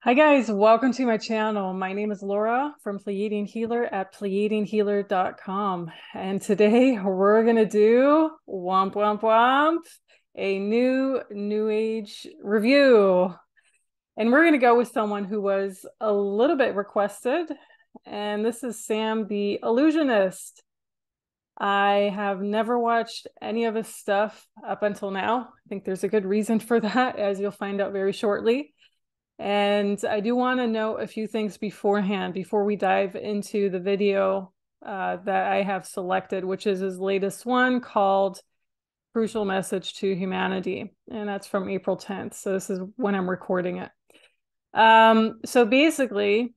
Hi guys, welcome to my channel. My name is Laura from Pleiadian Healer at pleiadianhealer.com. And today we're gonna do womp womp womp, a new age review. And we're gonna go with someone who was a little bit requested, and this is Sam the Illusionist. I have never watched any of his stuff up until now. I think there's a good reason for that, as you'll find out very shortly. And I do want to note a few things beforehand, before we dive into the video that I have selected, which is his latest one called Crucial Message to Humanity. And that's from April 10th. So this is when I'm recording it. So basically,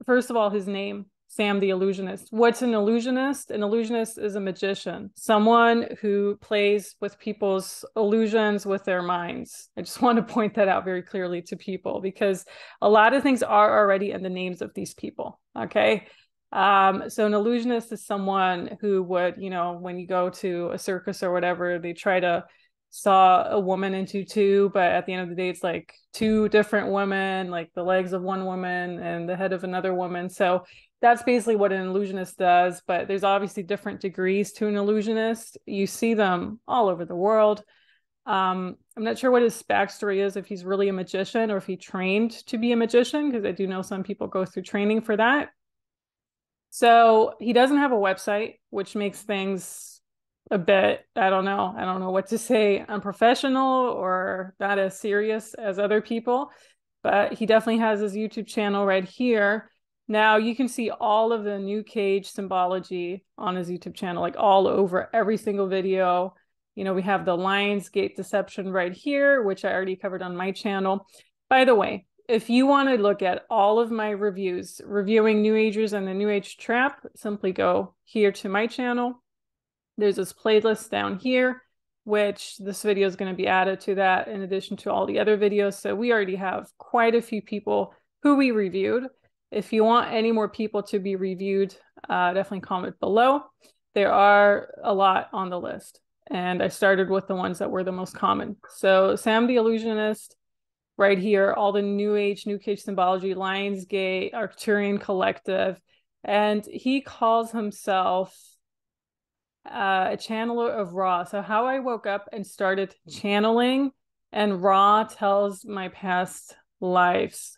first of all, his name, Sam the Illusionist. What's an illusionist? An illusionist is a magician, someone who plays with people's illusions with their minds. I just want to point that out very clearly to people because a lot of things are already in the names of these people. Okay. So an illusionist is someone who would, when you go to a circus or whatever, they try to saw a woman into two, but at the end of the day, it's like two different women, like the legs of one woman and the head of another woman. So that's basically what an illusionist does. But there's obviously different degrees to an illusionist. You see them all over the world. I'm not sure what his backstory is, if he's really a magician or if he trained to be a magician, because I do know some people go through training for that. So he doesn't have a website, which makes things a bit, I don't know what to say, unprofessional or not as serious as other people, but he definitely has his YouTube channel right here. Now you can see all of the new cage symbology on his YouTube channel, like all over every single video. We have the Lionsgate deception right here, which I already covered on my channel. By the way, if you want to look at all of my reviews, reviewing New Agers and the New Age Trap, simply go here to my channel. There's this playlist down here, which this video is going to be added to that in addition to all the other videos. So we already have quite a few people who we reviewed. If you want any more people to be reviewed, definitely comment below. There are a lot on the list, and I started with the ones that were the most common. So Sam the Illusionist, right here, all the New Age, New Cage symbology, Lionsgate, Arcturian Collective, and he calls himself a channeler of Ra. So how I woke up and started channeling, and Ra tells my past lives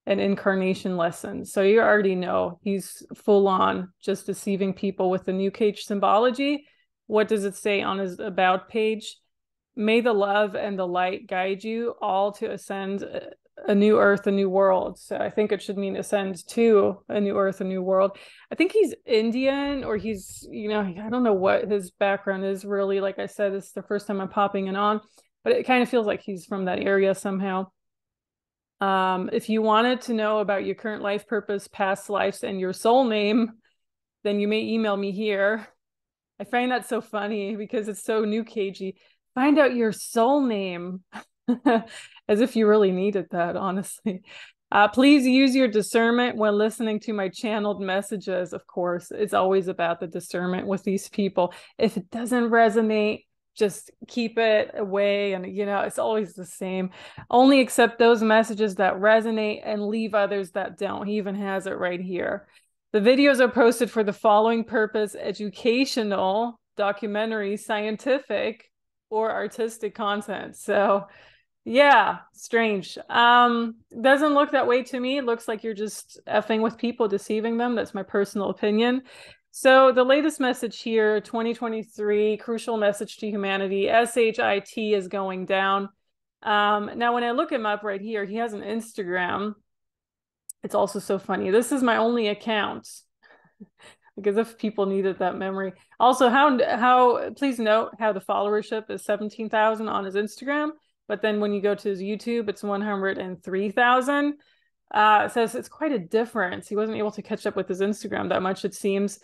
and incarnation lessons. So you already know he's full on just deceiving people with the New Cage symbology. What does it say on his about page? May the love and the light guide you all to ascend a new earth, a new world. So I think it should mean ascend to a new earth, a new world. I think he's Indian, or he's, I don't know what his background is really. Like I said, this is the first time I'm popping it on, but it kind of feels like he's from that area somehow. If you wanted to know about your current life purpose, past lives, and your soul name, then you may email me here. I find that so funny because it's so new cagey. Find out your soul name. As if you really needed that, honestly. Please use your discernment when listening to my channeled messages. Of course, it's always about the discernment with these people. If it doesn't resonate, just keep it away. And, it's always the same. Only accept those messages that resonate and leave others that don't. He even has it right here. The videos are posted for the following purpose: educational, documentary, scientific, or artistic content. So yeah, strange. Doesn't look that way to me. It looks like you're just effing with people, deceiving them. That's my personal opinion. So the latest message here, 2023, crucial message to humanity, SHIT is going down. Now, when I look him up right here, he has an Instagram. It's also so funny. This is my only account. Because if people needed that memory. Also, how please note how the followership is 17,000 on his Instagram, but then when you go to his YouTube, it's 103,000. So it's quite a difference. He wasn't able to catch up with his Instagram that much, it seems.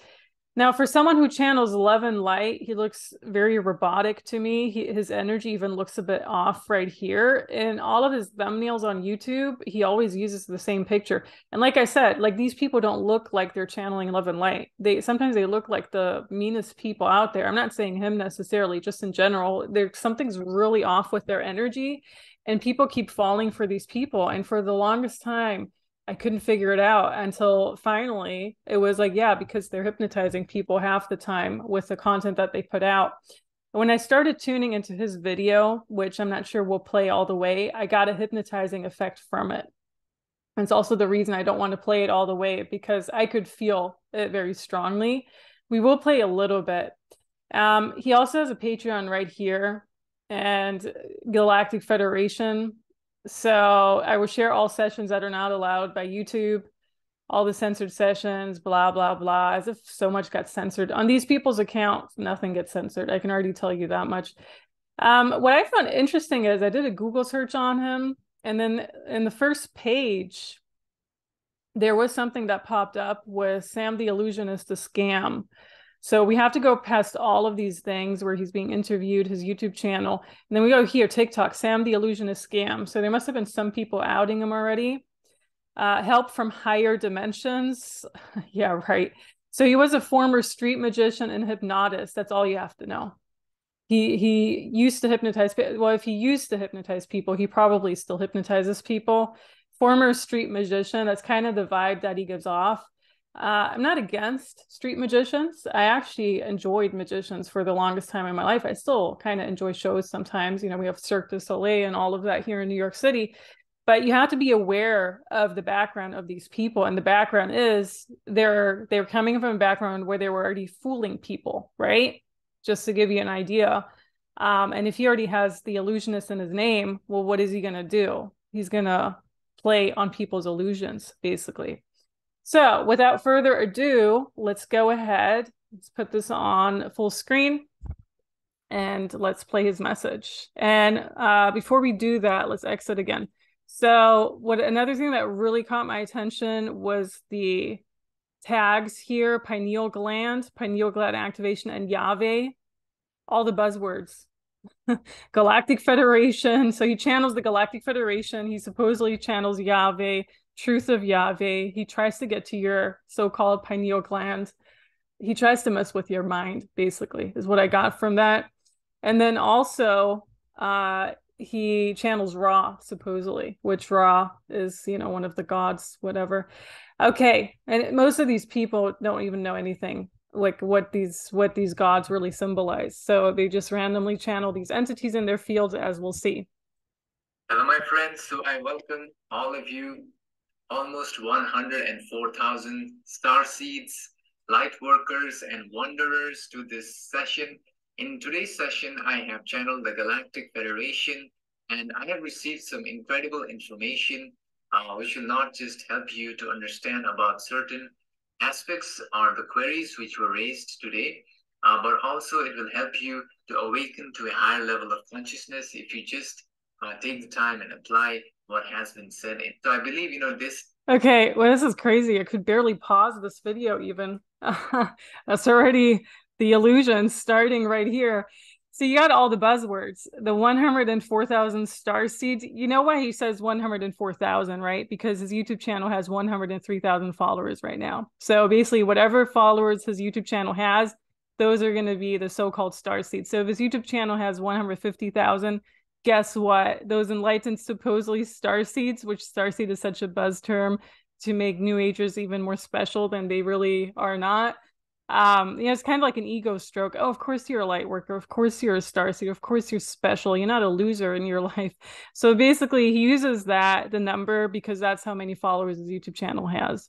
Now, for someone who channels love and light, he looks very robotic to me. His energy even looks a bit off right here. In all of his thumbnails on YouTube, he always uses the same picture. And like I said, like, these people don't look like they're channeling love and light. Sometimes they look like the meanest people out there. I'm not saying him necessarily, just in general. Something's really off with their energy. And people keep falling for these people. And for the longest time, I couldn't figure it out until finally it was like, yeah, because they're hypnotizing people half the time with the content that they put out. When I started tuning into his video, which I'm not sure will play all the way, I got a hypnotizing effect from it. And it's also the reason I don't want to play it all the way, because I could feel it very strongly. We will play a little bit. He also has a Patreon right here and Galactic Federation. So I will share all sessions that are not allowed by YouTube, all the censored sessions, blah, blah, blah, as if so much got censored. On these people's accounts, nothing gets censored. I can already tell you that much. What I found interesting is I did a Google search on him, and then in the first page, there was something that popped up with Sam the Illusionist, a scam. So we have to go past all of these things where he's being interviewed, his YouTube channel. And then we go here, TikTok, Sam the Illusionist scam. So there must have been some people outing him already. Help from higher dimensions. Yeah, right. So he was a former street magician and hypnotist. That's all you have to know. He used to hypnotize. Well, if he used to hypnotize people, he probably still hypnotizes people. Former street magician. That's kind of the vibe that he gives off. I'm not against street magicians. I actually enjoyed magicians for the longest time in my life. I still kind of enjoy shows sometimes. You know, we have Cirque du Soleil and all of that here in New York City. But you have to be aware of the background of these people. And the background is they're coming from a background where they were already fooling people, right? Just to give you an idea. And if he already has the illusionist in his name, well, what is he going to do? He's going to play on people's illusions, basically. So without further ado, let's go ahead. Let's put this on full screen and let's play his message. And before we do that, let's exit again. So another thing that really caught my attention was the tags here: pineal gland activation, and Yahweh, all the buzzwords. Galactic Federation. So he channels the Galactic Federation. He supposedly channels Yahweh, truth of Yahweh. He tries to get to your so-called pineal gland. He tries to mess with your mind, basically, is what I got from that. And then also, he channels Ra, supposedly, which Ra is, you know, one of the gods, whatever. Okay, and most of these people don't even know anything like what these gods really symbolize. So they just randomly channel these entities in their fields, as we'll see. Hello, my friends. So I welcome all of you, almost 104,000 star seeds, light workers, and wanderers to this session. In today's session, I have channeled the Galactic Federation, and I have received some incredible information, which will not just help you to understand about certain aspects or the queries which were raised today, but also it will help you to awaken to a higher level of consciousness if you just take the time and apply what has been said. So I believe, you know, this. Okay, well, this is crazy. I could barely pause this video even. That's already the illusion starting right here. So you got all the buzzwords, the 104,000 star seeds. You know why he says 104,000, right? Because his YouTube channel has 103,000 followers right now. So basically, whatever followers his YouTube channel has, those are going to be the so-called star seeds. So if his YouTube channel has 150,000, guess what? Those enlightened supposedly star seeds, which star seed is such a buzz term to make New Agers even more special than they really are not. You know, it's kind of like an ego stroke. Oh, of course you're a light worker. Of course you're a star seed. Of course you're special. You're not a loser in your life. So basically, he uses the number, because that's how many followers his YouTube channel has.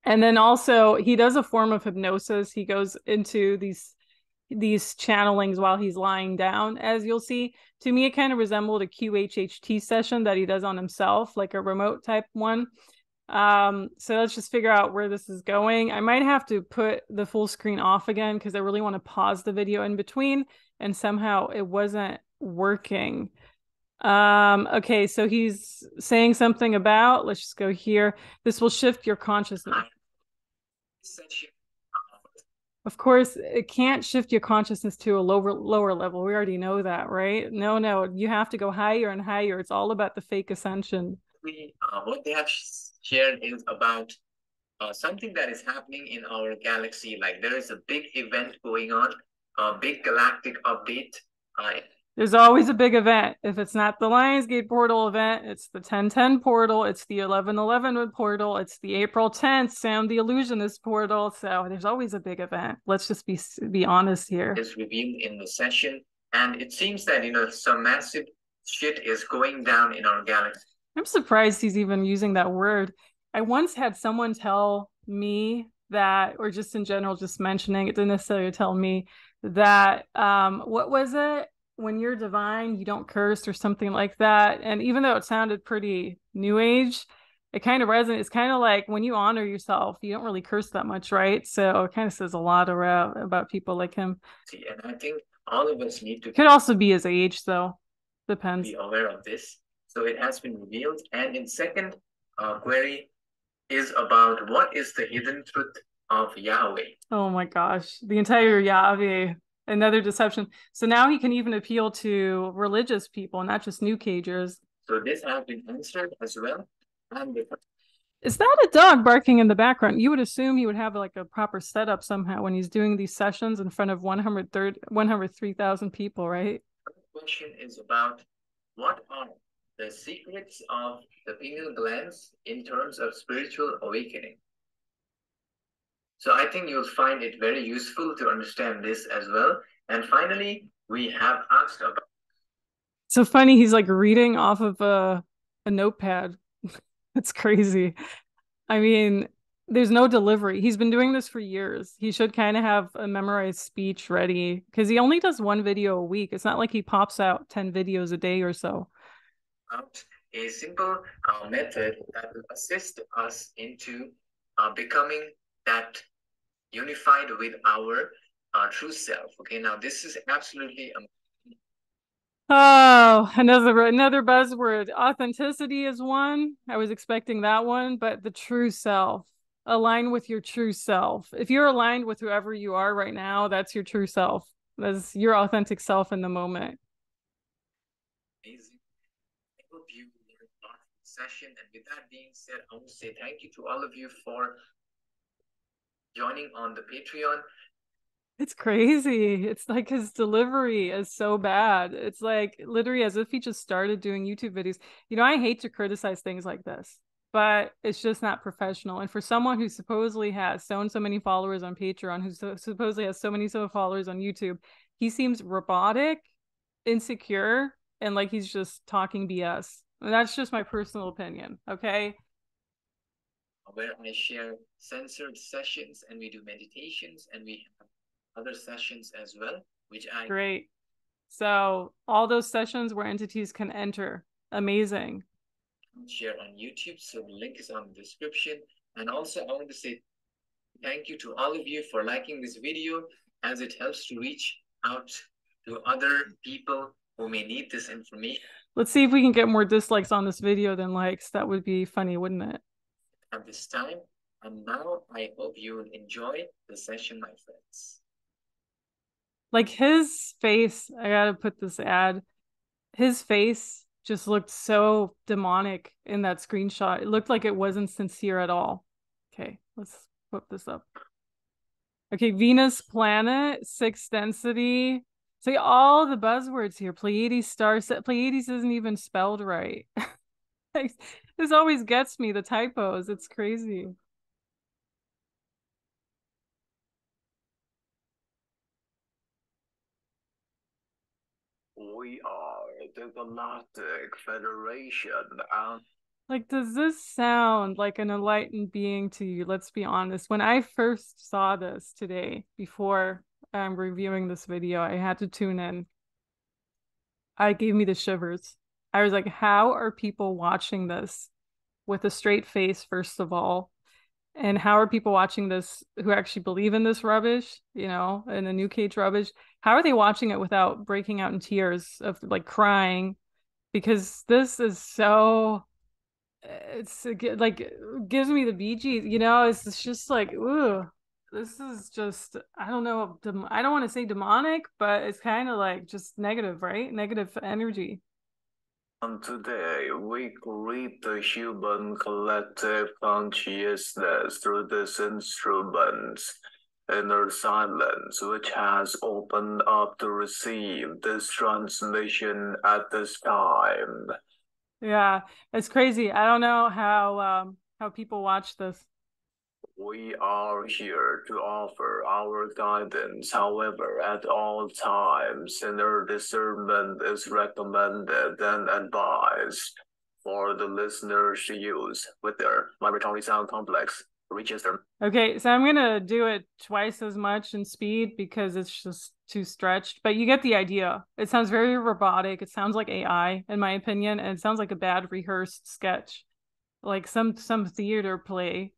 And then also, he does a form of hypnosis. He goes into these channelings while he's lying down, as you'll see. To me, it kind of resembled a QHHT session that he does on himself, like a remote type one. So let's just figure out where this is going. I might have to put the full screen off again because I really want to pause the video in between, and somehow it wasn't working. Okay, so he's saying something about, let's just go here, this will shift your consciousness. Of course, it can't shift your consciousness to a lower level. We already know that, right? No, you have to go higher and higher. It's all about the fake ascension. What they have shared is about something that is happening in our galaxy. Like there is a big event going on, a big galactic update. There's always a big event. If it's not the Lionsgate portal event, it's the 1010 portal, it's the 1111 portal, it's the April 10th Sam the Illusionist portal. So there's always a big event. Let's just be honest here. Is revealed in the session, and it seems that some massive shit is going down in our galaxy. I'm surprised he's even using that word. I once had someone tell me that, or just in general, just mentioning it, didn't necessarily tell me that what was it? When you're divine, you don't curse or something like that. And even though it sounded pretty new age, it kind of resonates. It's kind of like when you honor yourself, you don't really curse that much, right? So it kind of says a lot about people like him. And I think all of us need to could also be his age, though. Depends. Be aware of this. So it has been revealed. And in second query is about what is the hidden truth of Yahweh. Oh my gosh, the entire Yahweh. Another deception. So now he can even appeal to religious people, not just new cagers. So this has been answered as well. And is that a dog barking in the background? You would assume he would have like a proper setup somehow when he's doing these sessions in front of 103,000 people, right? The question is about what are the secrets of the pineal glands in terms of spiritual awakening. So I think you'll find it very useful to understand this as well. And finally, we have asked about. So funny, he's like reading off of a notepad. It's crazy. I mean, there's no delivery. He's been doing this for years. He should kind of have a memorized speech ready because he only does one video a week. It's not like he pops out 10 videos a day or so. A simple method that will assist us into becoming that unified with our true self. Okay, now this is absolutely oh, another buzzword. Authenticity is one. I was expecting that one, but the true self. Align with your true self. If you're aligned with whoever you are right now, that's your true self. That's your authentic self in the moment. Amazing. I hope you learned a lot from the session. And with that being said, I want to say thank you to all of you for joining on the Patreon. It's crazy. It's like his delivery is so bad. It's like literally as if he just started doing YouTube videos. I hate to criticize things like this, but it's just not professional. And for someone who supposedly has so and so many followers on Patreon, who supposedly has so many followers on YouTube, he seems robotic, insecure, and like he's just talking BS. And that's just my personal opinion, okay? Where I share censored sessions and we do meditations and we have other sessions as well, which I great. So all those sessions where entities can enter, amazing. Share on YouTube, so the link is on the description. And also I want to say thank you to all of you for liking this video, as it helps to reach out to other people who may need this information. Let's see if we can get more dislikes on this video than likes. That would be funny, wouldn't it? At this time, and now I hope you will enjoy the session, my friends. Like his face, I gotta put this ad, his face just looked so demonic in that screenshot. It looked like it wasn't sincere at all. Okay, let's put this up. Okay, Venus planet, 6 density. See all the buzzwords here. Pleiades star set. Pleiades isn't even spelled right. This always gets me, the typos. It's crazy. We are the Galactic Federation. Like, does this sound like an enlightened being to you? Let's be honest. When I first saw this today, before I'm reviewing this video, I had to tune in. It gave me the shivers. I was like, how are people watching this with a straight face, first of all? And how are people watching this who actually believe in this rubbish, in the new cage rubbish? How are they watching it without breaking out in tears of like crying? Because this is so, it's like, it gives me the BGs, it's just like, ooh, this is just, I don't know, I don't want to say demonic, but it's kind of like just negative, right? Negative energy. Today, we create the human collective consciousness through these instruments. inner silence which has opened up to receive this transmission at this time. Yeah, it's crazy. I don't know how people watch this. We are here to offer our guidance. However, at all times, inner discernment is recommended and advised for the listeners to use with their vibratory sound complex register. Okay, so I'm gonna do it twice as much in speed because it's just too stretched, but you get the idea. It sounds very robotic. It sounds like AI, in my opinion, and it sounds like a bad rehearsed sketch, like some theater play.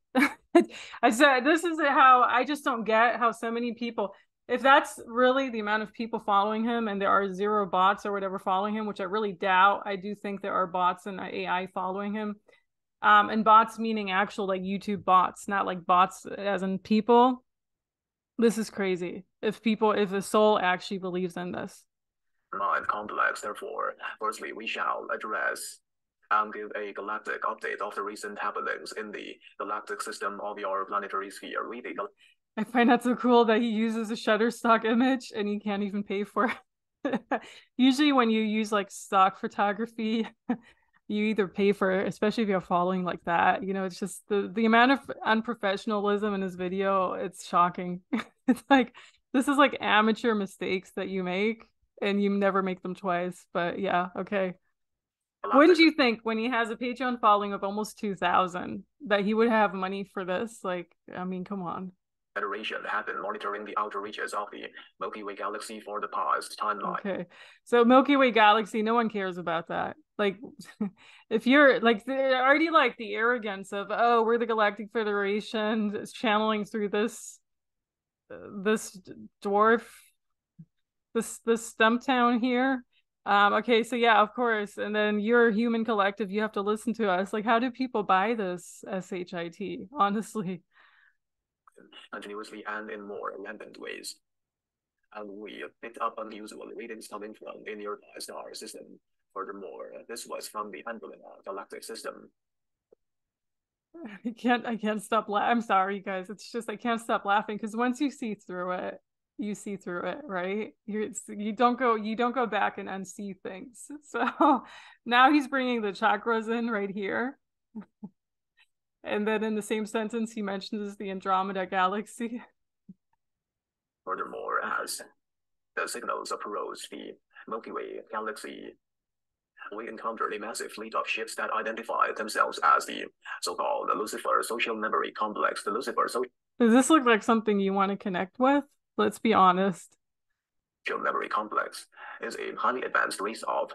I said this is how I just don't get how so many people, if that's really the amount of people following him and there are 0 bots or whatever following him, which I really doubt. I do think there are bots and AI following him. And bots meaning actual like YouTube bots, not like bots as in people. This is crazy. If a soul actually believes in this. Mind complex, therefore, firstly, we shall address and give a galactic update of the recent happenings in the galactic system of your planetary sphere. I find that so cool that he uses a Shutterstock image and he can't even pay for it. Usually when you use like stock photography, you either pay for it, especially if you're following like that. You know, it's just the amount of unprofessionalism in his video, it's shocking. It's like, this is like amateur mistakes that you make and you never make them twice. But yeah, okay. Wouldn't you think when he has a Patreon following of almost 2,000 that he would have money for this? Like, I mean, come on. Federation have been monitoring the outer reaches of the Milky Way galaxy for the past timeline. Okay, so Milky Way galaxy, no one cares about that. Like, if you're like already like the arrogance of, oh, we're the Galactic Federation, it's channeling through this dwarf, this Stumptown here. Okay, so yeah, of course, and then you're a human collective, you have to listen to us. Like, how do people buy this SHIT? Honestly. Continuously and in more rampant ways. And we picked up unusual readings coming from the nearby star system. Furthermore, this was from the Andromeda galactic system. I can't stop laughing. I'm sorry, you guys. It's just I can't stop laughing because once you see through it, you see through it, right? You don't go back and unsee things. So now he's bringing the chakras in right here. And then in the same sentence, he mentions the Andromeda galaxy. Furthermore, as the signals approach the Milky Way galaxy, we encountered a massive fleet of ships that identified themselves as the so-called Lucifer Social Memory Complex. The Lucifer Social Does this look like something you want to connect with? Let's be honest. Memory Complex is a highly advanced race of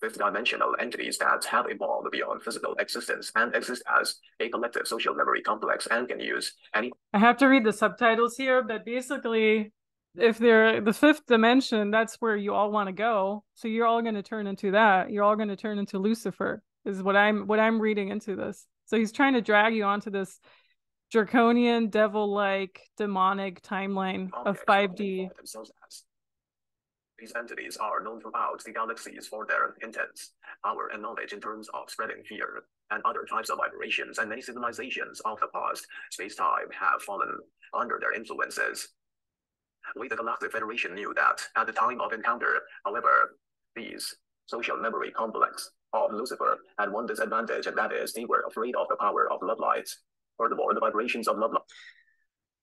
fifth-dimensional entities that have evolved beyond physical existence and exist as a collective social memory complex and can use any... I have to read the subtitles here, but basically, if they're the 5th dimension, that's where you all want to go. So you're all going to turn into that. You're all going to turn into Lucifer, is what I'm reading into this. So he's trying to drag you onto this draconian, devil-like, demonic timeline of 5D. These entities are known throughout the galaxies for their intense power and knowledge in terms of spreading fear and other types of vibrations, and many civilizations of the past space-time have fallen under their influences. We, the Galactic Federation, knew that at the time of encounter. However, these social memory complex of Lucifer had one disadvantage, and that is they were afraid of the power of love lights. Furthermore, the vibrations of love lights.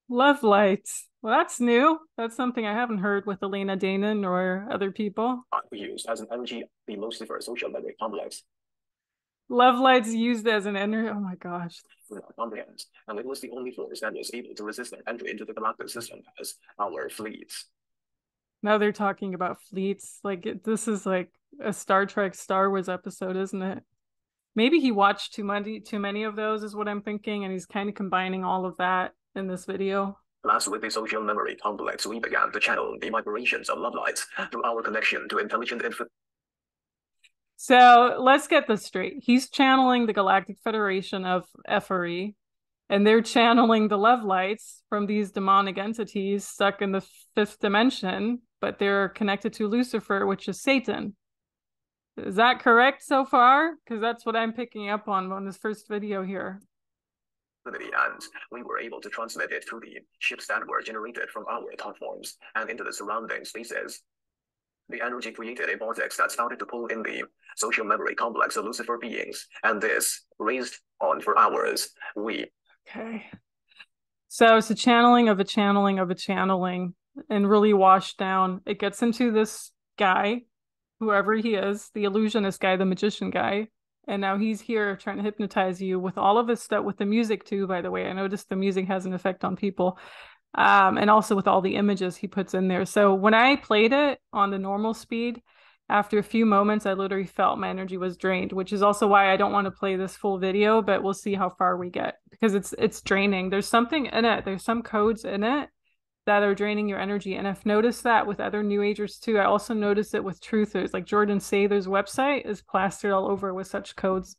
Love lights. Well, that's new. That's something I haven't heard with Elena Danon or other people. Used as an energy, the Lucifer social memory complex. Love lights used as an energy. Oh my gosh. Comprehends, and it was the only force that was able to resist their entry into the galactic system as our fleets. Now they're talking about fleets. Like this is like a Star Trek, Star Wars episode, isn't it? Maybe he watched too many of those, is what I'm thinking, and he's kind of combining all of that in this video. Last, with the social memory complex, we began to channel the vibrations of love lights through our connection to intelligent info. So let's get this straight. He's channeling the Galactic Federation of Effery, and they're channeling the love lights from these demonic entities stuck in the 5th dimension, but they're connected to Lucifer, which is Satan. Is that correct so far? Because that's what I'm picking up on this first video here. and we were able to transmit it to the ships that were generated from our thought forms and into the surrounding spaces. The energy created a vortex that started to pull in the social memory complex of Lucifer beings, and this raised on for hours. Okay. So it's a channeling of a channeling of a channeling, and really washed down. It gets into this guy, whoever he is, the illusionist guy, the magician guy. And now he's here trying to hypnotize you with all of his stuff, with the music too, by the way. I noticed the music has an effect on people. And also with all the images he puts in there. So when I played it on the normal speed, after a few moments, I literally felt my energy was drained, which is also why I don't want to play this full video, but we'll see how far we get, because it's draining. There's something in it. There's some codes in it that are draining your energy. And I've noticed that with other New Agers too. I also noticed it with truthers, like Jordan Sather's website is plastered all over with such codes.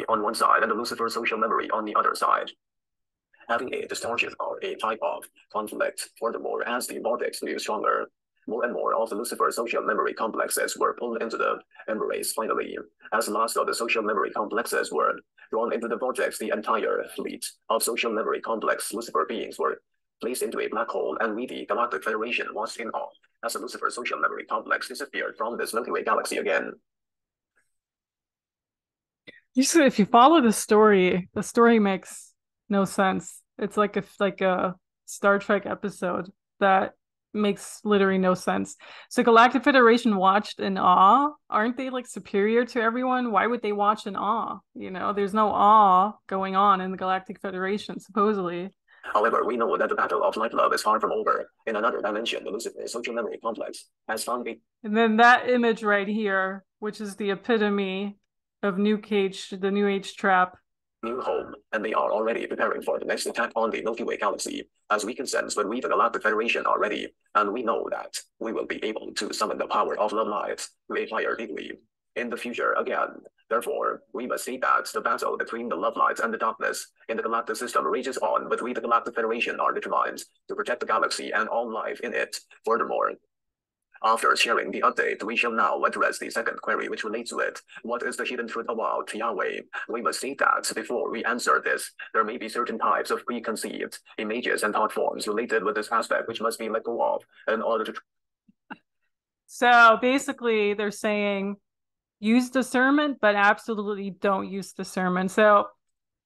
On one side and the Lucifer social memory on the other side, having a distortion or a type of conflict. Furthermore, as the vortex grew stronger, more and more of the Lucifer social memory complexes were pulled into the embrace. Finally, as the last of the social memory complexes were drawn into the vortex, the entire fleet of social memory complex Lucifer beings were placed into a black hole, and we, the Galactic Federation, was in awe as the Lucifer social memory complex disappeared from this Milky Way galaxy again. If you follow the story makes no sense. It's like a Star Trek episode that makes literally no sense. So Galactic Federation watched in awe. Aren't they like superior to everyone? Why would they watch in awe? You know, there's no awe going on in the Galactic Federation, supposedly. However, we know that the battle of light love is far from over. In another dimension, the Lucifer social memory complex has found a... And then that image right here, which is the epitome of the New Age trap. New home, and they are already preparing for the next attack on the Milky Way galaxy. As we can sense, but we, the Galactic Federation, are ready, and we know that we will be able to summon the power of love light to a higher degree in the future again. Therefore, we must say that the battle between the love light and the darkness in the galactic system rages on, but we, the Galactic Federation, are determined to protect the galaxy and all life in it. Furthermore, after sharing the update, we shall now address the second query which relates to it. What is the hidden truth about Yahweh? We must state that before we answer this, there may be certain types of preconceived images and thought forms related with this aspect which must be let go of in order to... So basically they're saying use discernment, but absolutely don't use discernment. So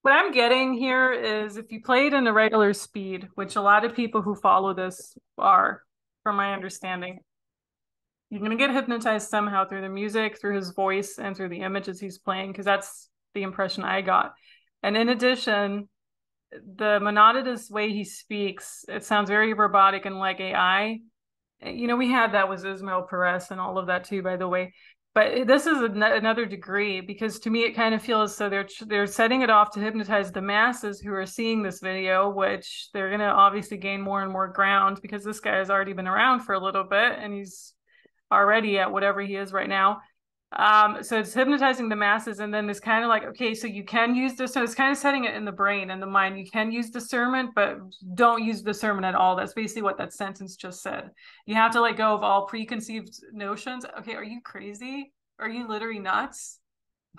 what I'm getting here is if you play it in a regular speed, which a lot of people who follow this are, from my understanding, you're going to get hypnotized somehow through the music, through his voice, and through the images he's playing, because that's the impression I got. And in addition, the monotonous way he speaks, it sounds very robotic and like AI. You know, we had that with Ismail Perez and all of that too, by the way. But this is another degree, because to me it kind of feels so they're setting it off to hypnotize the masses who are seeing this video, which they're going to obviously gain more and more ground, because this guy has already been around for a little bit and he's already at whatever he is right now. So it's hypnotizing the masses, and then it's kind of like, okay, so you can use this. So it's kind of setting it in the brain and the mind. You can use discernment, but don't use discernment at all. That's basically what that sentence just said. You have to let go of all preconceived notions. Okay, are you crazy? Are you literally nuts?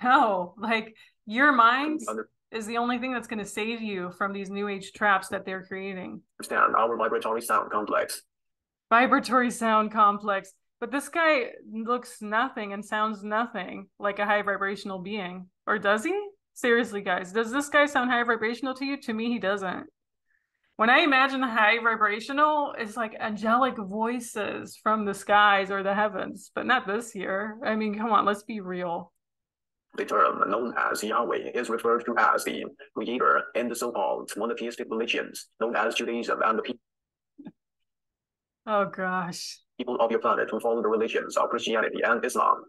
No, like your mind is the only thing that's going to save you from these New Age traps that they're creating. Understand our vibratory sound complex. Vibratory sound complex. But this guy looks nothing and sounds nothing like a high vibrational being. Or does he? Seriously, guys, does this guy sound high vibrational to you? To me, he doesn't. When I imagine high vibrational, it's like angelic voices from the skies or the heavens, but not this here. I mean, come on, let's be real. The term known as Yahweh is referred to as the creator in the so-called monotheistic religions known as Judaism and the people. Oh, gosh. People of your planet who follow the religions of Christianity and Islam,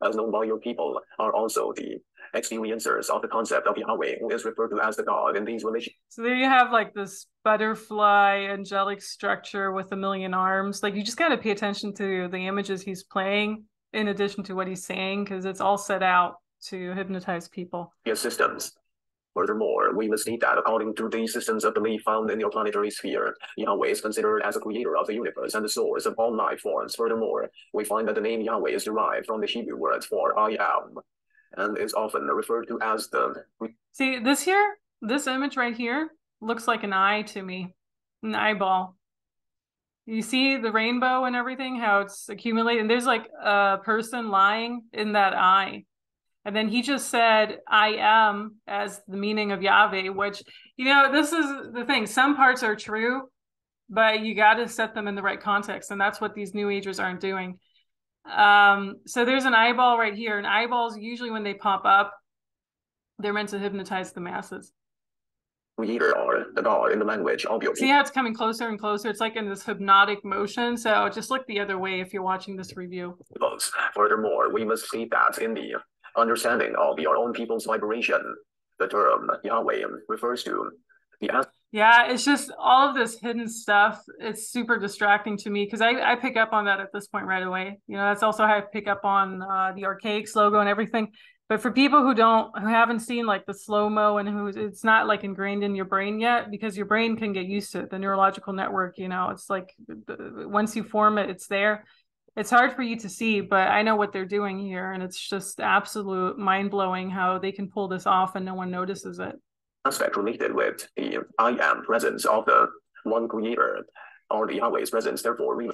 as known by your people, are also the experiencers of the concept of Yahweh, who is referred to as the God in these religions. So there you have like this butterfly angelic structure with a million arms. Like you just got to pay attention to the images he's playing in addition to what he's saying, because it's all set out to hypnotize people. Yes, systems. Furthermore, we must state that according to the systems of belief found in your planetary sphere, Yahweh is considered as a creator of the universe and the source of all life forms. Furthermore, we find that the name Yahweh is derived from the Hebrew word for I am, and is often referred to as the... See, this here, this image right here looks like an eye to me, an eyeball. You see the rainbow and everything, how it's accumulated, and there's like a person lying in that eye. And then he just said, I am, as the meaning of Yahweh, which, you know, this is the thing. Some parts are true, but you got to set them in the right context. And that's what these New Agers aren't doing. So there's an eyeball right here. And eyeballs, usually when they pop up, they're meant to hypnotize the masses. Creator or the God in the language of your See how it's coming closer and closer? It's like in this hypnotic motion. So just look the other way if you're watching this review. Furthermore, we must see that in the understanding of your own people's vibration, the term Yahweh refers to the yeah, it's just all of this hidden stuff. It's super distracting to me because I pick up on that at this point right away. You know, that's also how I pick up on the Archaics logo and everything. But for people who haven't seen like the slow-mo and who it's not like ingrained in your brain yet, because your brain can get used to it, the neurological network, you know, it's like once you form it, it's there. It's hard for you to see, but I know what they're doing here. And it's just absolute mind-blowing how they can pull this off and no one notices it. Aspect related with the I am presence of the one creator or the Yahweh's presence, therefore we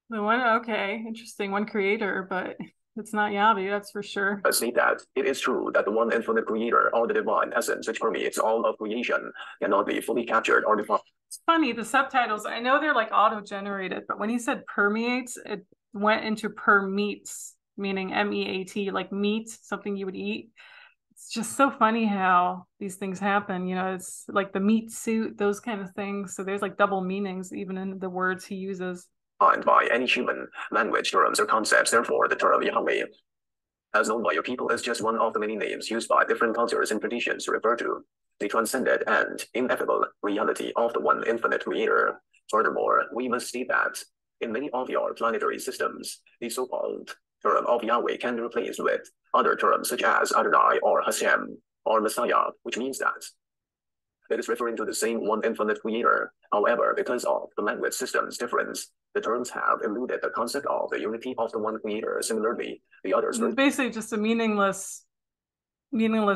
the one, okay, interesting, one creator, but it's not Yahweh, that's for sure. State that it is true that the one infinite creator or the divine essence which permeates all of creation cannot be fully captured or defined. It's funny, the subtitles, I know they're like auto-generated, but when he said permeates, it went into permeates, meaning M-E-A-T, like meat, something you would eat. It's just so funny how these things happen. You know, it's like the meat suit, those kind of things. So there's like double meanings even in the words he uses. By any human language terms or concepts, therefore the term Yahweh, as known by your people, is just one of the many names used by different cultures and traditions to refer to the transcendent and ineffable reality of the one infinite creator. Furthermore, we must state that in many of your planetary systems, the so-called term of Yahweh can be replaced with other terms such as Adonai or Hashem or Messiah, which means that it is referring to the same one infinite creator. However, because of the language system's difference, the terms have eluded the concept of the unity of the one creator. Similarly, the others it's basically just a meaningless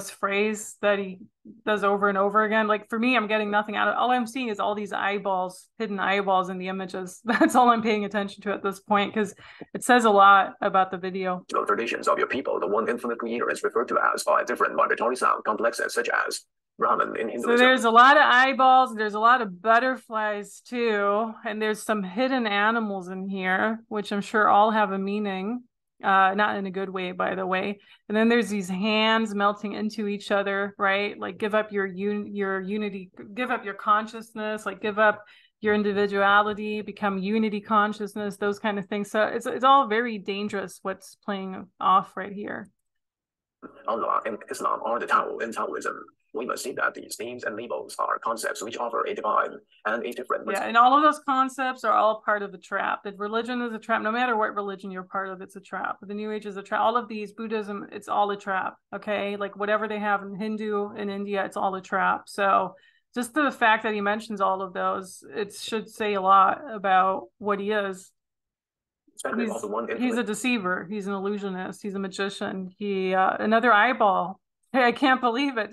phrase that he does over and over again. Like for me, I'm getting nothing out of it. All I'm seeing is all these eyeballs, hidden eyeballs in the images. That's all I'm paying attention to at this point because it says a lot about the video. The traditions of your people, the one infinite creator is referred to as by different vibratory sound complexes such as Brahman in Hinduism. So there's a lot of eyeballs, there's a lot of butterflies too, and there's some hidden animals in here, which I'm sure all have a meaning. Not in a good way, by the way. And then there's these hands melting into each other, right? Like give up your unity, give up your consciousness, like give up your individuality, become unity consciousness, those kind of things. So it's all very dangerous what's playing off right here. Allah in Islam or the Tao in Taoism, we must see that these names and labels are concepts which offer a divine and a different. Yeah, and all of those concepts are all part of the trap. That religion is a trap. No matter what religion you're part of, it's a trap. The New Age is a trap. All of these, Buddhism, it's all a trap. Okay, like whatever they have in Hindu, in India, it's all a trap. So just the fact that he mentions all of those, it should say a lot about what he is. He's a deceiver. He's an illusionist. He's a magician. He another eyeball. Hey, I can't believe it.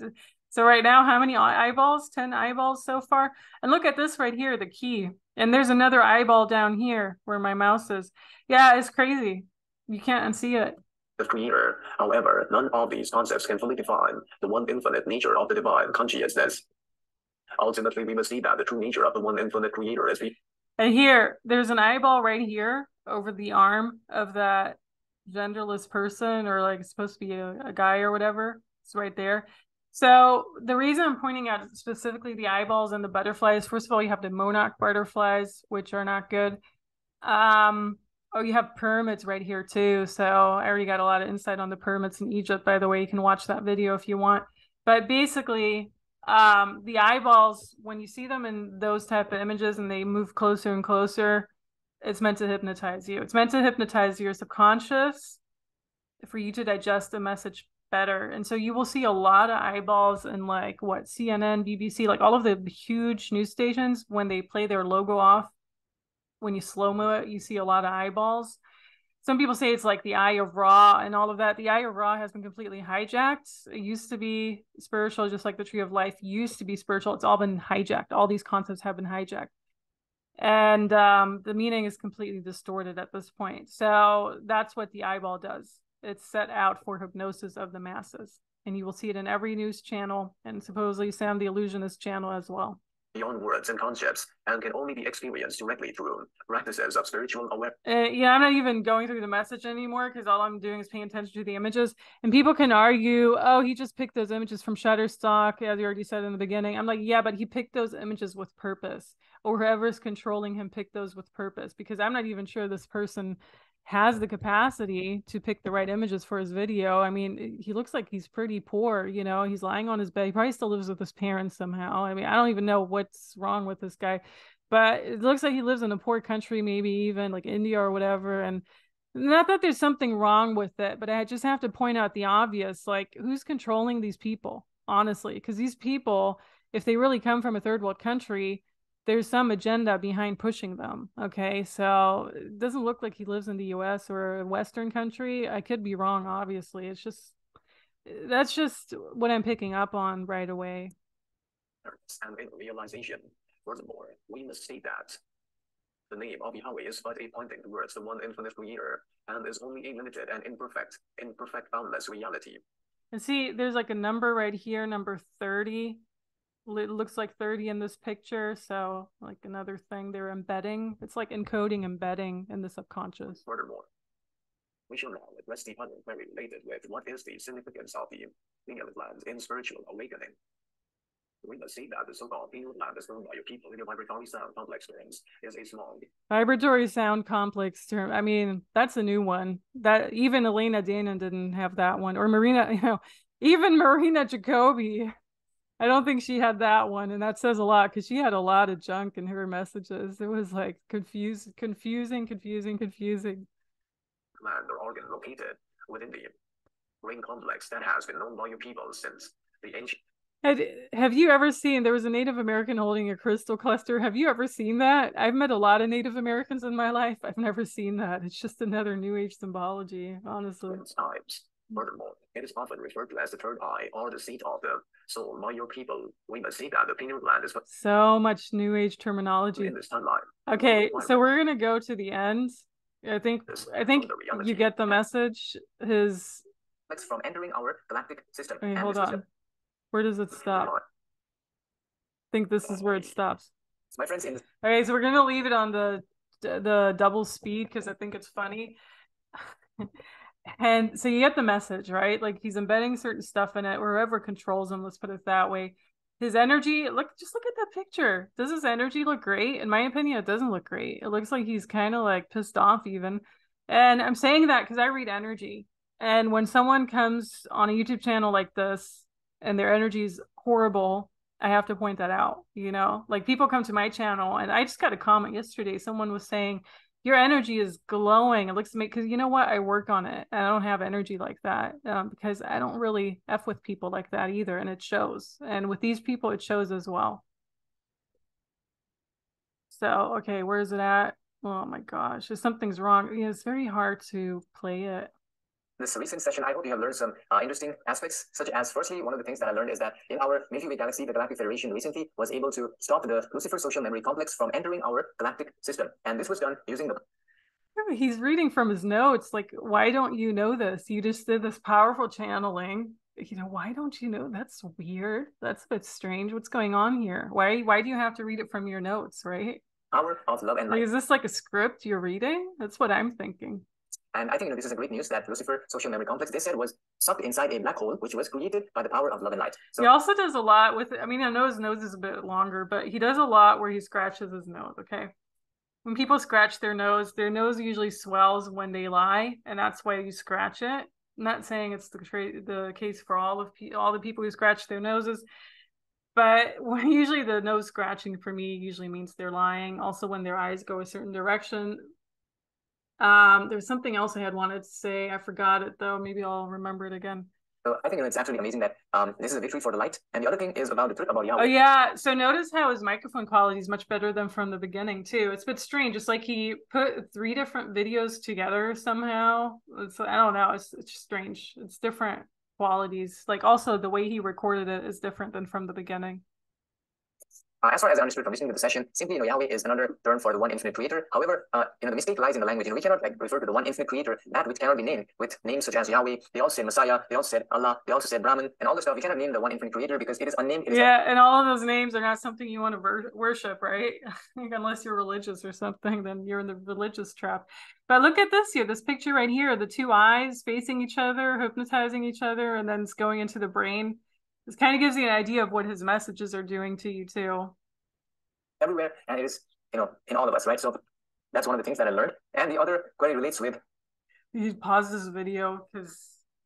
So right now, how many eyeballs? 10 eyeballs so far. And look at this right here, the key. And there's another eyeball down here where my mouse is. Yeah, it's crazy. You can't unsee it. The creator. However, none of these concepts can fully define the one infinite nature of the divine consciousness. Ultimately, we must see that the true nature of the one infinite creator is. And here, there's an eyeball right here over the arm of that genderless person, or like it's supposed to be a guy or whatever. It's right there. So the reason I'm pointing out specifically the eyeballs and the butterflies, first of all, you have the monarch butterflies, which are not good. Oh, you have pyramids right here too. So I already got a lot of insight on the pyramids in Egypt, by the way. You can watch that video if you want. But basically, the eyeballs, when you see them in those type of images and they move closer and closer, it's meant to hypnotize you. It's meant to hypnotize your subconscious for you to digest the message better. And so you will see a lot of eyeballs in like what, CNN, BBC, like all of the huge news stations, when they play their logo off, when you slow-mo it, you see a lot of eyeballs. some people say it's like the eye of Ra and all of that. The eye of Ra has been completely hijacked. It used to be spiritual, just like the tree of life used to be spiritual. It's all been hijacked. All these concepts have been hijacked. And the meaning is completely distorted at this point. So that's what the eyeball does. It's set out for hypnosis of the masses. And you will see it in every news channel and supposedly Sam the Illusionist channel as well. Beyond words and concepts, and can only be experienced directly through practices of spiritual awareness. Yeah, I'm not even going through the message anymore because all I'm doing is paying attention to the images. And people can argue, oh, he just picked those images from Shutterstock, as you already said in the beginning. I'm like, yeah, but he picked those images with purpose, or whoever's controlling him picked those with purpose, because I'm not even sure this person has the capacity to pick the right images for his video. I mean, he looks like he's pretty poor, you know, he's lying on his bed. He probably still lives with his parents somehow. I mean, I don't even know what's wrong with this guy, but it looks like he lives in a poor country, maybe even like India or whatever. And not that there's something wrong with it, but I just have to point out the obvious, like who's controlling these people, honestly, because these people, if they really come from a third world country, there's some agenda behind pushing them. Okay, so it doesn't look like he lives in the US or a Western country. I could be wrong, obviously. It's just, that's just what I'm picking up on right away. And in realization, furthermore, we must state that the name of Yahweh is but a pointing towards the one infinite creator, and is only a limited and imperfect, boundless reality. And see, there's like a number right here, number 30. It looks like 30 in this picture, so like another thing they're embedding. It's like encoding, embedding in the subconscious. Furthermore, we shall now address the other query related with what is the significance of the pineal gland in spiritual awakening. We must see that the so-called pineal gland is known by your people in your vibratory sound complex terms is a small vibratory sound complex term. I mean, that's a new one. That even Elena Danon didn't have that one, or Marina, you know, even Marina Jacobi. I don't think she had that one, and that says a lot because she had a lot of junk in her messages. It was like confusing. Gland or organ located within the brain complex that has been known by your people since the ancient. Have you ever seen, there was a Native American holding a crystal cluster. Have you ever seen that? I've met a lot of Native Americans in my life. I've never seen that. It's just another New Age symbology, honestly. Times. Furthermore, it is often referred to as the third eye or the seat of the soul by your people. We must see that the pineal gland is so much New Age terminology. In this timeline. Okay, so we're gonna go to the end. I think you get the message. His from entering our galactic system. Wait, hold on. Where does it stop? I think this is where it stops. My friends in Okay, so we're gonna leave it on the double speed because I think it's funny. And so you get the message, right? Like he's embedding certain stuff in it, or whoever controls him, let's put it that way. His energy, just look at that picture. Does his energy look great? In my opinion, it doesn't look great. It looks like he's kind of like pissed off even. And I'm saying that because I read energy. And when someone comes on a YouTube channel like this and their energy is horrible, I have to point that out, you know? Like people come to my channel and I just got a comment yesterday. Someone was saying, your energy is glowing. It looks to me, because you know what? I work on it. And I don't have energy like that because I don't really F with people like that either. And it shows. And with these people, it shows as well. So, okay, where is it at? Oh my gosh, if something's wrong. Yeah, it's very hard to play it. This recent session, I hope you have learned some interesting aspects, such as, firstly, one of the things that I learned is that in our Milky Way galaxy, the Galactic Federation recently was able to stop the Lucifer social memory complex from entering our galactic system. And this was done using the... He's reading from his notes. Like, why don't you know this? You just did this powerful channeling. You know, why don't you know? That's weird. That's a bit strange. What's going on here? Why do you have to read it from your notes, right? Power of love and light. Like, is this like a script you're reading? That's what I'm thinking. And I think this is a great news that Lucifer social memory complex, they said, was sucked inside a black hole, which was created by the power of love and light. So he also does a lot with, I mean, I know his nose is a bit longer, but he does a lot where he scratches his nose, okay? When people scratch their nose usually swells when they lie, and that's why you scratch it. I'm not saying it's the case for all the people who scratch their noses, but usually the nose scratching for me usually means they're lying. Also, when their eyes go a certain direction. There's something else I had wanted to say. I forgot it though. Maybe I'll remember it again. So I think it's absolutely amazing that this is a victory for the light. And the other thing is about the truth about Yahweh. Oh yeah, so notice how his microphone quality is much better than from the beginning too. It's a bit strange. It's like he put 3 different videos together somehow. I don't know. It's just strange. It's different qualities. Like also the way he recorded it is different than from the beginning. As far as I understood from listening to the session, simply, Yahweh is another term for the one infinite creator. However, the mistake lies in the language. We cannot refer to the one infinite creator, that which cannot be named with names such as Yahweh. They all said Messiah, they all said Allah, they also said Brahman, and all the stuff. We cannot name the one infinite creator because it is unnamed. And all of those names are not something you want to worship, right? Unless you're religious or something, then you're in the religious trap. But look at this here, this picture right here, the 2 eyes facing each other, hypnotizing each other, and then it's going into the brain. This kind of gives you an idea of what his messages are doing to you too. Everywhere, and it is, in all of us, right? So that's one of the things that I learned. And the other query relates with... You pause this video because,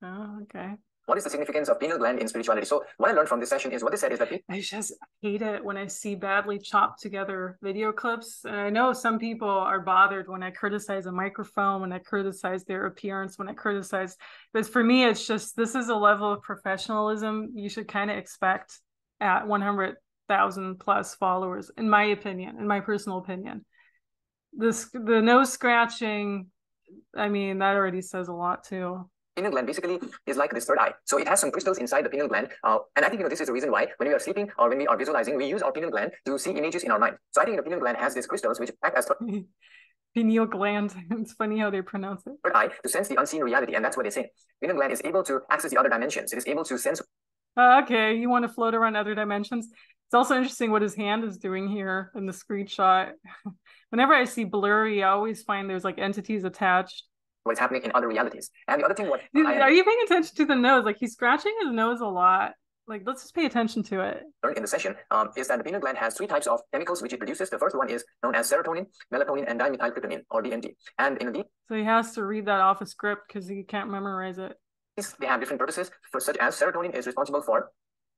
oh, okay. What is the significance of pineal gland in spirituality? So what I learned from this session is what they said is that... I just hate it when I see badly chopped together video clips. And I know some people are bothered when I criticize a microphone, when I criticize their appearance, when I criticize... But for me, it's just, this is a level of professionalism you should kind of expect at 100,000 plus followers, in my opinion, in my personal opinion. The nose scratching, I mean, that already says a lot too. Pineal gland basically is like this third eye. So it has some crystals inside the pineal gland. And I think this is the reason why when we are sleeping or when we are visualizing, we use our pineal gland to see images in our mind. So I think the pineal gland has these crystals which act as pineal gland. It's funny how they pronounce it. Third eye to sense the unseen reality, and that's what they say. Pineal gland is able to access the other dimensions. It is able to sense. Okay, you want to float around other dimensions. It's also interesting what his hand is doing here in the screenshot. Whenever I see blurry, I always find there's like entities attached. What's happening in other realities. And the other thing, are you paying attention to the nose? Like he's scratching his nose a lot. Like let's just pay attention to it. In the session is that the pineal gland has 3 types of chemicals which it produces. The first one is known as serotonin, melatonin, and dimethyltryptamine, or DMT. And in the so he has to read that off a script because he can't memorize it. They have different purposes, such as serotonin is responsible for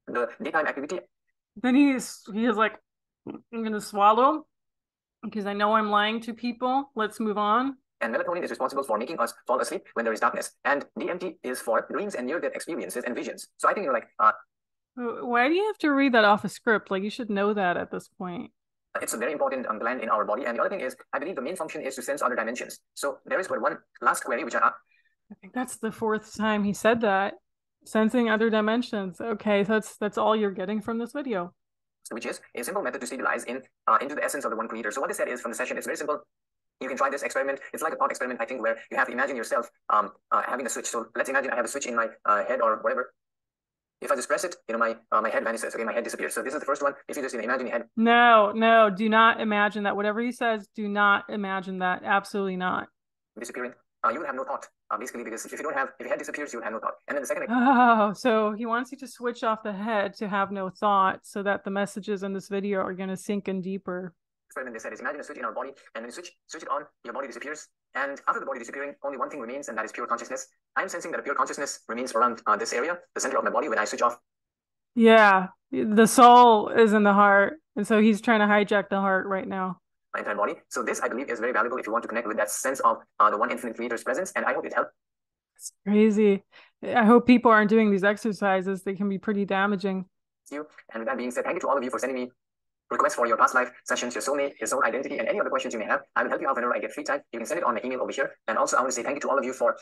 the daytime activity. Then he is like, I'm gonna swallow because I know I'm lying to people. Let's move on. And melatonin is responsible for making us fall asleep when there is darkness. And DMT is for dreams and near-death experiences and visions. So I think why do you have to read that off a script? Like you should know that at this point. It's a very important gland in our body. And the other thing is, I believe the main function is to sense other dimensions. So there is but one last query, which I think that's the 4th time he said that. Sensing other dimensions. Okay, so that's all you're getting from this video. Which is a simple method to stabilize into the essence of the one creator. So what they said is from the session, it's very simple. You can try this experiment. It's like a thought experiment, I think, where you have to imagine yourself having a switch. So let's imagine I have a switch in my head or whatever. If I just press it, my head vanishes. Okay, my head disappears. So this is the first one. If you just imagine your head. No, do not imagine that. Whatever he says, do not imagine that. Absolutely not. Disappearing. You will have no thought. Basically, because if your head disappears, you will have no thought. And then the second. Oh, so he wants you to switch off the head to have no thought, so that the messages in this video are going to sink in deeper. Experiment they said is imagine a switch in our body, and when you switch it on, your body disappears. And after the body disappearing, only one thing remains, and that is pure consciousness. I'm sensing that a pure consciousness remains around this area, the center of my body, when I switch off. Yeah, the soul is in the heart, and so he's trying to hijack the heart right now. My entire body. So this, I believe, is very valuable if you want to connect with that sense of the one infinite creator's presence, and I hope it helped. It's crazy. I hope people aren't doing these exercises. They can be pretty damaging. And with that being said, thank you to all of you for sending me requests for your past life sessions, your soulmate, your soul identity, and any other questions you may have. I will help you out whenever I get free time. You can send it on my email over here. And also, I want to say thank you to all of you for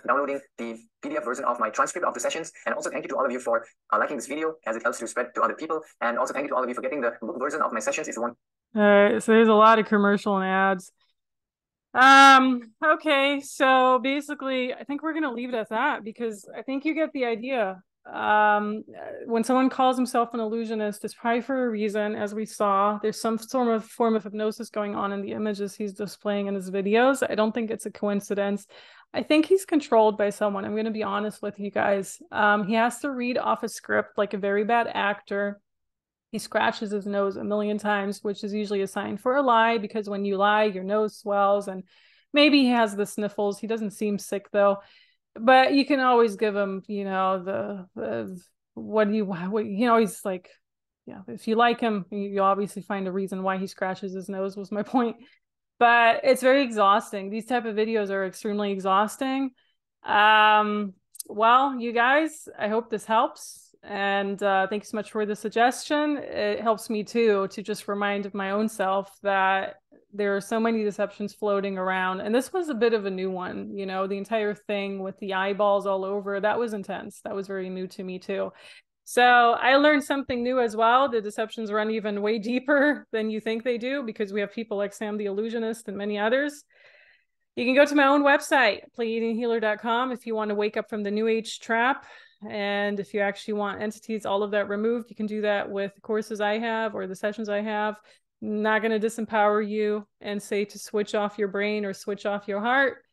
downloading the PDF version of my transcript of the sessions. And also, thank you to all of you for liking this video, as it helps to spread to other people. And also, thank you to all of you for getting the book version of my sessions if you want. So there's a lot of commercial and ads. Okay, so basically, I think we're going to leave it at that because I think you get the idea. When someone calls himself an illusionist, it's probably for a reason. As we saw, there's some form of hypnosis going on in the images he's displaying in his videos. I don't think it's a coincidence. I think he's controlled by someone. I'm going to be honest with you guys. He has to read off a script like a very bad actor. He scratches his nose a million times, which is usually a sign for a lie, because when you lie, your nose swells, and maybe he has the sniffles. He doesn't seem sick though. But you can always give him, he's like, yeah, if you like him, you obviously find a reason why he scratches his nose, was my point. But it's very exhausting. These type of videos are extremely exhausting. well, you guys, I hope this helps. And thank you so much for the suggestion. It helps me too to just remind my own self that there are so many deceptions floating around. And this was a bit of a new one, you know, the entire thing with the eyeballs all over. That was intense. That was very new to me too. So I learned something new as well. The deceptions run even way deeper than you think they do, because we have people like Sam the Illusionist and many others. You can go to my own website, pleatinghealer.com, if you want to wake up from the New Age trap. And if you actually want entities, all of that removed, you can do that with the courses I have or the sessions I have. I'm not going to disempower you and say to switch off your brain or switch off your heart,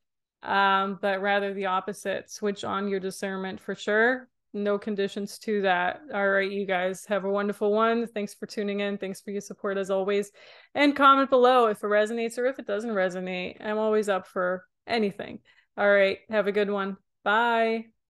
but rather the opposite. Switch on your discernment for sure. No conditions to that. All right, you guys have a wonderful one. Thanks for tuning in. Thanks for your support as always. And comment below if it resonates or if it doesn't resonate. I'm always up for anything. All right, have a good one. Bye.